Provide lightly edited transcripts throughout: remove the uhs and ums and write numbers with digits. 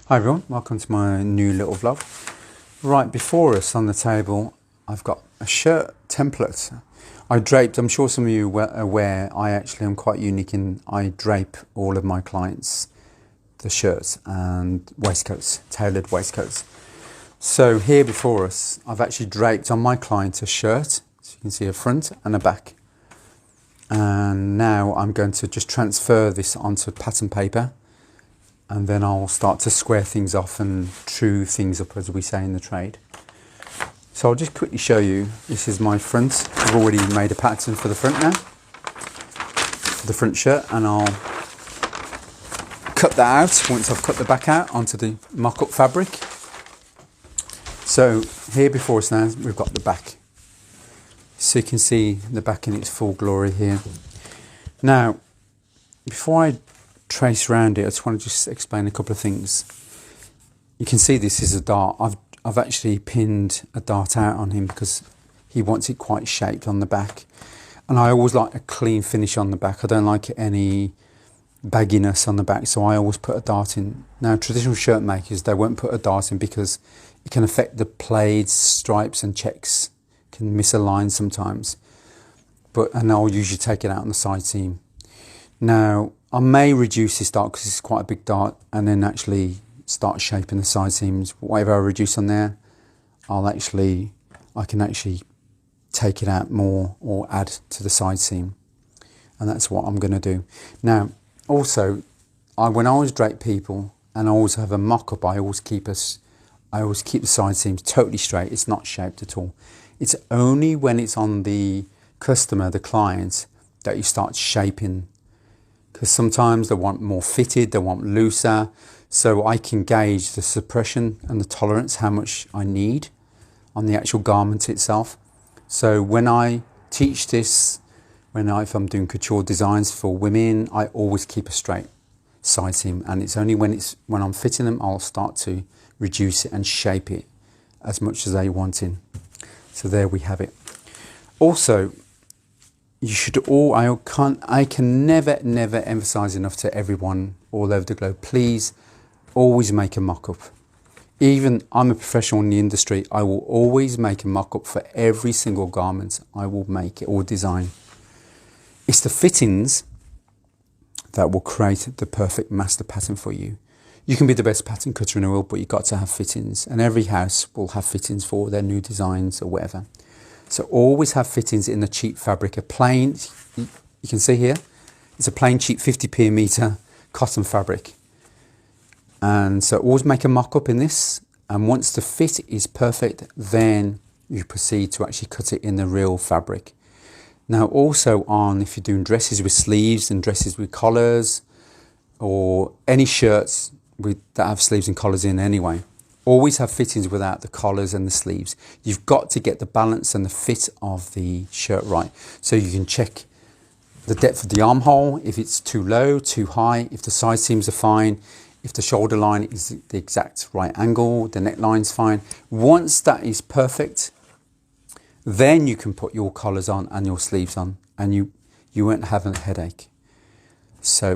Hi everyone, welcome to my new little vlog. Right before us on the table, I've got a shirt template. I draped, I'm sure some of you are aware, I actually am quite unique in I drape all of my clients, the shirts and waistcoats, tailored waistcoats. So here before us, I've actually draped on my client a shirt, so you can see a front and a back. And now I'm going to just transfer this onto pattern paper, and then I'll start to square things off and true things up, as we say in the trade. So I'll just quickly show you, this is my front. I've already made a pattern for the front now, for the front shirt, and I'll cut that out once I've cut the back out onto the mock-up fabric. So here before us now, we've got the back. So you can see the back in its full glory here. Now, before I trace around it, I just want to just explain a couple of things. You can see this is a dart. I've actually pinned a dart out on him because he wants it quite shaped on the back. And I always like a clean finish on the back. I don't like any bagginess on the back, so I always put a dart in. Now, traditional shirt makers, they won't put a dart in because it can affect the plaids, stripes and checks. Can misalign sometimes, and I'll usually take it out on the side seam. Now I may reduce this dart because it's quite a big dart, and then actually start shaping the side seams. Whatever I reduce on there, I can actually take it out more or add to the side seam, and that's what I'm going to do. Now also, when I always drape people and I always have a mock-up, I always keep the side seams totally straight. It's not shaped at all. It's only when it's on the customer, the client, that you start shaping, because sometimes they want more fitted, they want looser, so I can gauge the suppression and the tolerance, how much I need on the actual garment itself. So when I teach this, if I'm doing couture designs for women, I always keep a straight side seam, and it's only when I'm fitting them, I'll start to reduce it and shape it as much as they want in. So there we have it. Also, I can never emphasize enough to everyone all over the globe, please always make a mock-up. Even I'm a professional in the industry, I will always make a mock-up for every single garment I will make or design. It's the fittings that will create the perfect master pattern for you. You can be the best pattern cutter in the world, but you've got to have fittings, and every house will have fittings for their new designs or whatever. So always have fittings in the cheap fabric. A plain, you can see here, it's a plain cheap 50p a metre cotton fabric. And so always make a mock-up in this, and once the fit is perfect, then you proceed to actually cut it in the real fabric. Now also if you're doing dresses with sleeves and dresses with collars, or any shirts that have sleeves and collars in anyway, always have fittings without the collars and the sleeves. You've got to get the balance and the fit of the shirt right, so you can check the depth of the armhole, if it's too low, too high, if the side seams are fine, if the shoulder line is the exact right angle, the neckline's fine. Once that is perfect, then you can put your collars on and your sleeves on, and you won't have a headache. So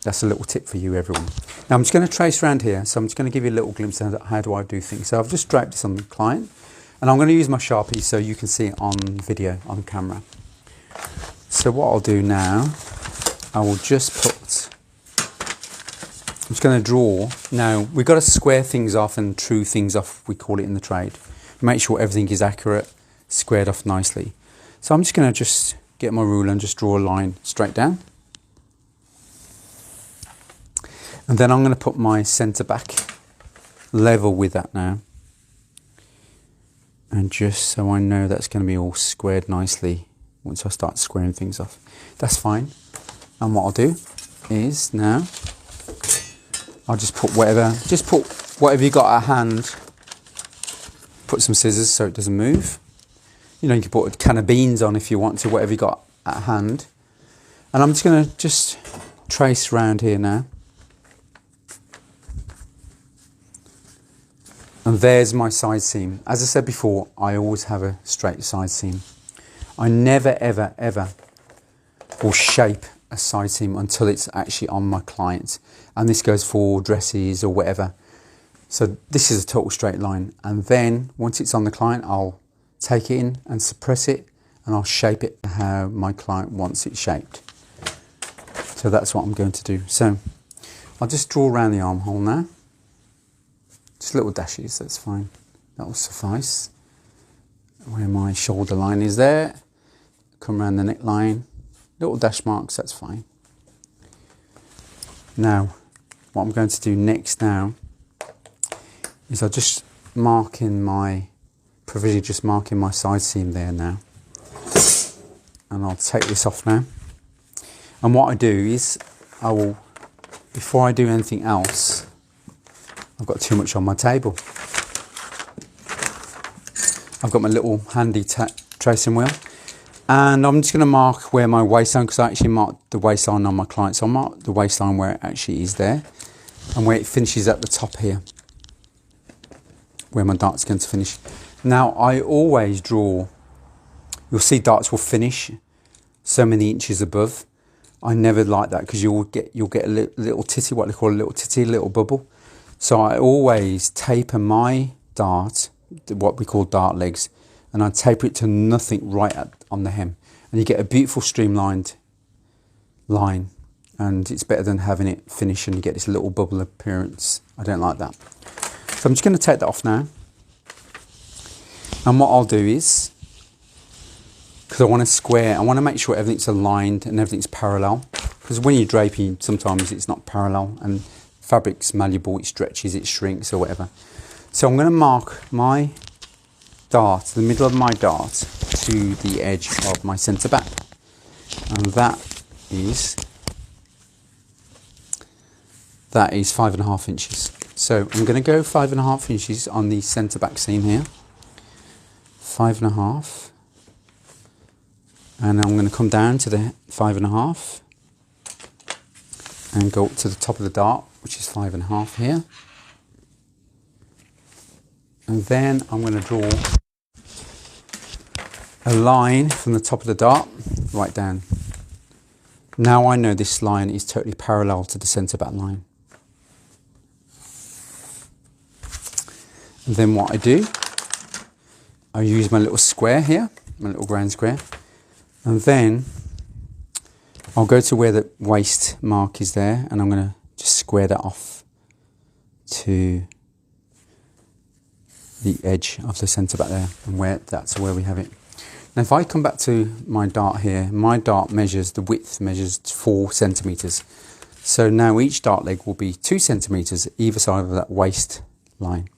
that's a little tip for you, everyone. Now I'm just going to trace around here, so I'm just going to give you a little glimpse of how do I do things. So I've just draped this on the client, and I'm going to use my Sharpie so you can see it on video, on camera. So what I'll do now, I'm just going to draw. Now we've got to square things off and true things off, we call it in the trade. Make sure everything is accurate, squared off nicely. So I'm just going to get my ruler and just draw a line straight down. And then I'm going to put my centre back level with that now. And just so I know that's going to be all squared nicely once I start squaring things off. That's fine. And what I'll do is now, I'll just put whatever you got at hand. Put some scissors so it doesn't move. You know, you can put a can of beans on if you want to, whatever you got at hand. And I'm just going to trace around here now. And there's my side seam. As I said before, I always have a straight side seam. I never, ever will shape a side seam until it's actually on my client. And this goes for dresses or whatever. So this is a total straight line, and then once it's on the client, I'll take it in and suppress it, and I'll shape it how my client wants it shaped. So that's what I'm going to do. So I'll just draw around the armhole now. Just little dashes, that's fine. That will suffice. Where my shoulder line is there, come around the neckline, little dash marks, that's fine. Now, what I'm going to do next now is I'll just mark in my, provisionally just marking my side seam there now. And I'll take this off now. And what I do is, I will, before I do anything else, I've got too much on my table. I've got my little handy tracing wheel, and I'm just going to mark where my waistline, because I actually marked the waistline on my client, so I'll mark the waistline where it actually is there, and where it finishes at the top here, where my dart's going to finish. Now I always draw, you'll see darts will finish so many inches above. I never like that, because you'll get a little titty, what they call a little titty, a little bubble. So I always taper my dart, what we call dart legs, and I taper it to nothing right on the hem, and you get a beautiful streamlined line, and it's better than having it finish and you get this little bubble appearance. I don't like that. So I'm just going to take that off now, and what I'll do is, because I want to square, I want to make sure everything's aligned and everything's parallel, because when you're draping sometimes it's not parallel, and fabric's malleable, it stretches, it shrinks or whatever. So I'm going to mark my dart, the middle of my dart, to the edge of my centre back, and that is 5.5 inches. So I'm going to go 5.5 inches on the centre back seam here, 5.5, and I'm going to come down to the 5.5 and go up to the top of the dart, which is 5.5 here. And then I'm going to draw a line from the top of the dart right down. Now I know this line is totally parallel to the centre back line. And then what I do, I use my little square here, my little ground square, and then I'll go to where the waist mark is there, and I'm going to just square that off to the edge of the centre back there, and that's where we have it. Now if I come back to my dart here, my dart measures, the width measures 4 centimetres. So now each dart leg will be 2 centimetres either side of that waist line,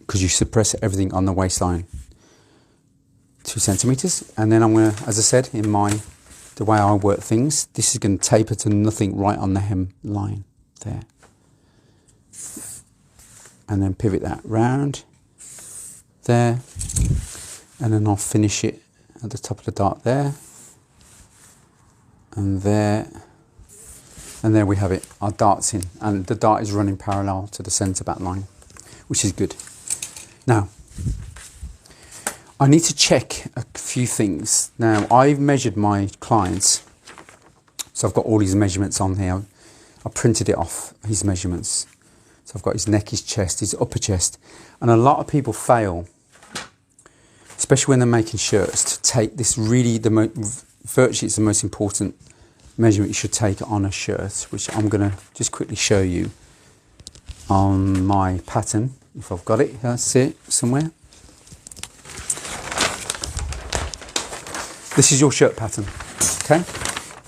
because you suppress everything on the waistline. 2 centimetres, and then I'm going to, as I said, in the way I work things, this is going to taper to nothing right on the hem line there. And then pivot that round there, and then I'll finish it at the top of the dart there, and there we have it. Our dart's in, and the dart is running parallel to the centre back line, which is good. Now I need to check a few things. Now I've measured my clients, so I've got all his measurements on here. I printed it off, his measurements. So I've got his neck, his chest, his upper chest. And a lot of people fail, especially when they're making shirts, to take this really, virtually it's the most important measurement you should take on a shirt, which I'm going to just quickly show you on my pattern, if I've got it. That's it, somewhere. This is your shirt pattern, okay?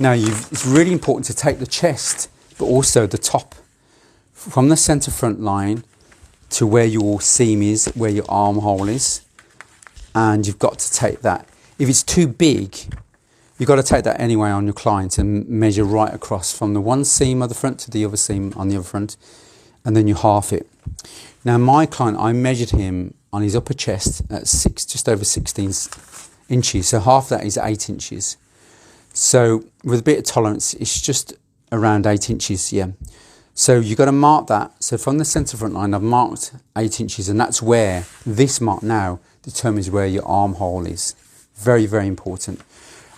Now it's really important to take the chest, but also the top, from the centre front line to where your seam is, where your armhole is, and you've got to take that. If it's too big, you've got to take that anyway on your client and measure right across from the one seam of the front to the other seam on the other front, and then you half it. Now my client, I measured him on his upper chest at just over 16 inches, so half that is 8 inches. So with a bit of tolerance, it's just around 8 inches, yeah. So you've got to mark that. So from the centre front line, I've marked 8 inches, and that's where this mark now determines where your armhole is. Very, very important.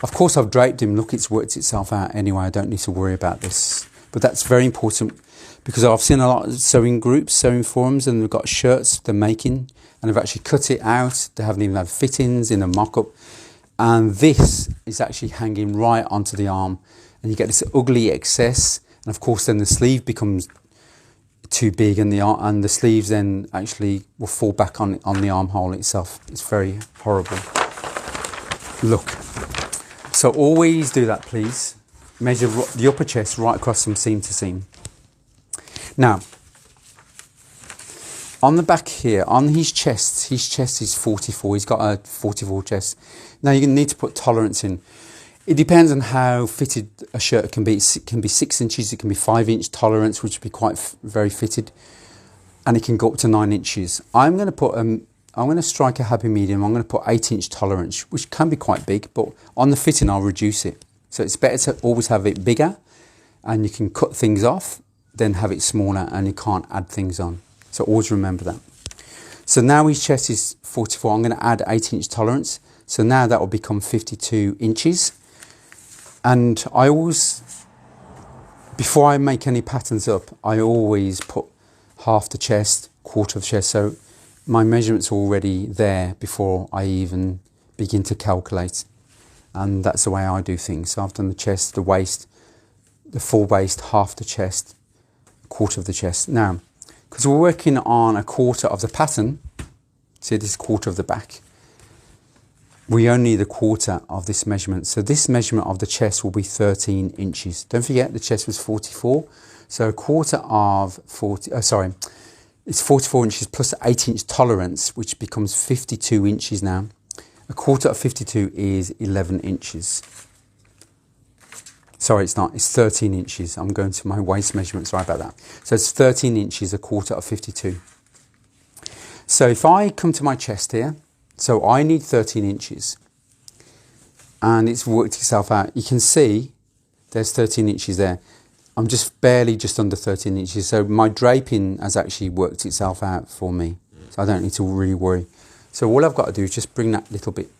Of course, I've draped him. Look, it's worked itself out anyway. I don't need to worry about this. But that's very important, because I've seen a lot of sewing groups, sewing forums, and they've got shirts they're making and they've actually cut it out. They haven't even had fittings in a mock-up, and this is actually hanging right onto the arm, and you get this ugly excess, and of course then the sleeve becomes too big, and the sleeves then actually will fall back on the armhole itself. It's very horrible. Look, so always do that, please. Measure the upper chest right across from seam to seam. Now, on the back here, on his chest is 44. He's got a 44 chest. Now you're going to need to put tolerance in. It depends on how fitted a shirt can be. It can be 6 inches, it can be 5-inch tolerance, which would be quite very fitted, and it can go up to 9 inches. I'm going to strike a happy medium. I'm going to put 8-inch tolerance, which can be quite big, but on the fitting I'll reduce it. So it's better to always have it bigger, and you can cut things off, then have it smaller, and you can't add things on. So always remember that. So now his chest is 44. I'm going to add 8-inch tolerance. So now that will become 52 inches. And I always, before I make any patterns up, I always put half the chest, quarter of the chest. So my measurement's already there before I even begin to calculate. And that's the way I do things. So I've done the chest, the waist, the full waist, half the chest, quarter of the chest. Now, because we're working on a quarter of the pattern, see this is quarter of the back, we only need a quarter of this measurement. So this measurement of the chest will be 13 inches. Don't forget the chest was 44. So a quarter of 40, it's 44 inches plus 8-inch tolerance, which becomes 52 inches now. A quarter of 52 is 11 inches. Sorry, it's not, it's 13 inches. I'm going to my waist measurement, sorry about that. So it's 13 inches, a quarter of 52. So if I come to my chest here, so I need 13 inches, and it's worked itself out. You can see there's 13 inches there. I'm just under 13 inches. So my draping has actually worked itself out for me. So I don't need to really worry. So all I've got to do is just bring that little bit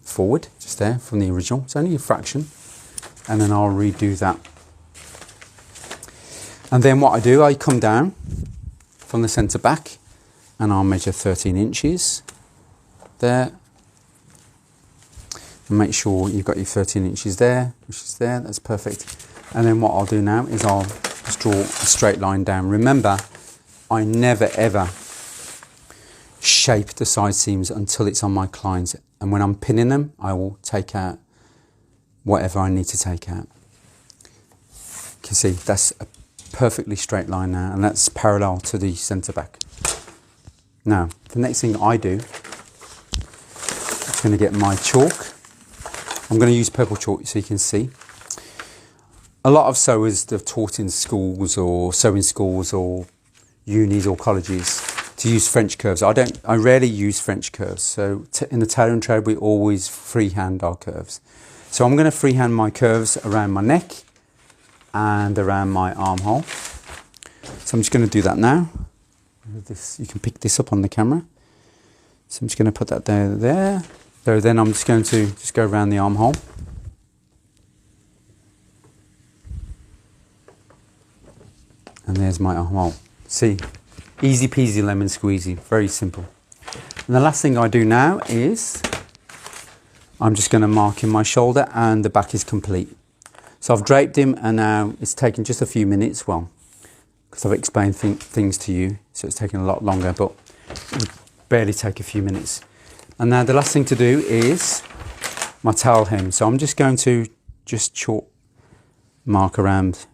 forward, just there from the original. It's only a fraction. And then I'll redo that. And then what I do, I come down from the centre back and I'll measure 13 inches. There, and make sure you've got your 13 inches there, which is there, that's perfect. And then what I'll do now is I'll just draw a straight line down. Remember, I never ever shape the side seams until it's on my clients, and when I'm pinning them I will take out whatever I need to take out. You can see that's a perfectly straight line now, and that's parallel to the centre back. Now the next thing I do, I'm going to get my chalk. I'm going to use purple chalk so you can see. A lot of sewers they've taught in schools or sewing schools or unis or colleges to use French curves. I rarely use French curves. So in the tailoring trade we always freehand our curves. So I'm going to freehand my curves around my neck and around my armhole. So I'm just going to do that now. You can pick this up on the camera. So I'm just going to put that there. So then I'm just going to go around the armhole. And there's my armhole. See, easy peasy lemon squeezy, very simple. And the last thing I do now is I'm just going to mark in my shoulder, and the back is complete. So I've draped him, and now it's taken just a few minutes, well, because I've explained things to you, so it's taken a lot longer, but it would barely take a few minutes. And now the last thing to do is my towel hem. So I'm just going to chalk mark around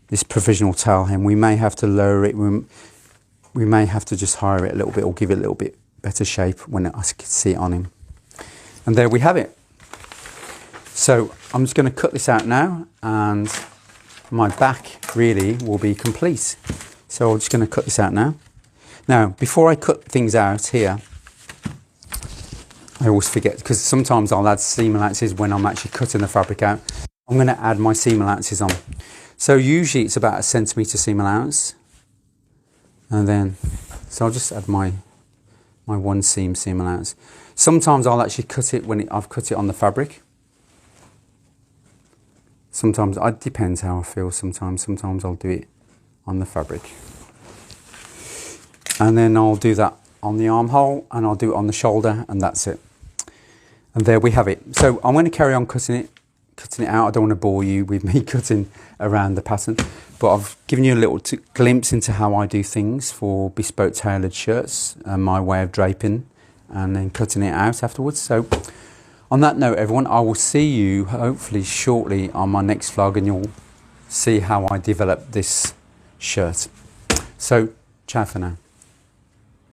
this provisional towel hem. We may have to lower it, we may have to just higher it a little bit or give it a little bit better shape when I can see it on him. And there we have it. So I'm just going to cut this out now, and my back really will be complete. So I'm just going to cut this out now. Now, before I cut things out here, I always forget, because sometimes I'll add seam allowances when I'm actually cutting the fabric out. I'm going to add my seam allowances on. So usually it's about 1 centimetre seam allowance. And then, so I'll just add my 1 seam allowance. Sometimes I'll actually cut it when I've cut it on the fabric. Sometimes, it depends how I feel sometimes. Sometimes I'll do it on the fabric. And then I'll do that on the armhole, and I'll do it on the shoulder, and that's it. And there we have it. So I'm going to carry on cutting it out. I don't want to bore you with me cutting around the pattern, but I've given you a little glimpse into how I do things for bespoke tailored shirts and my way of draping and then cutting it out afterwards. So on that note, everyone, I will see you hopefully shortly on my next vlog, and you'll see how I develop this shirt. So ciao for now.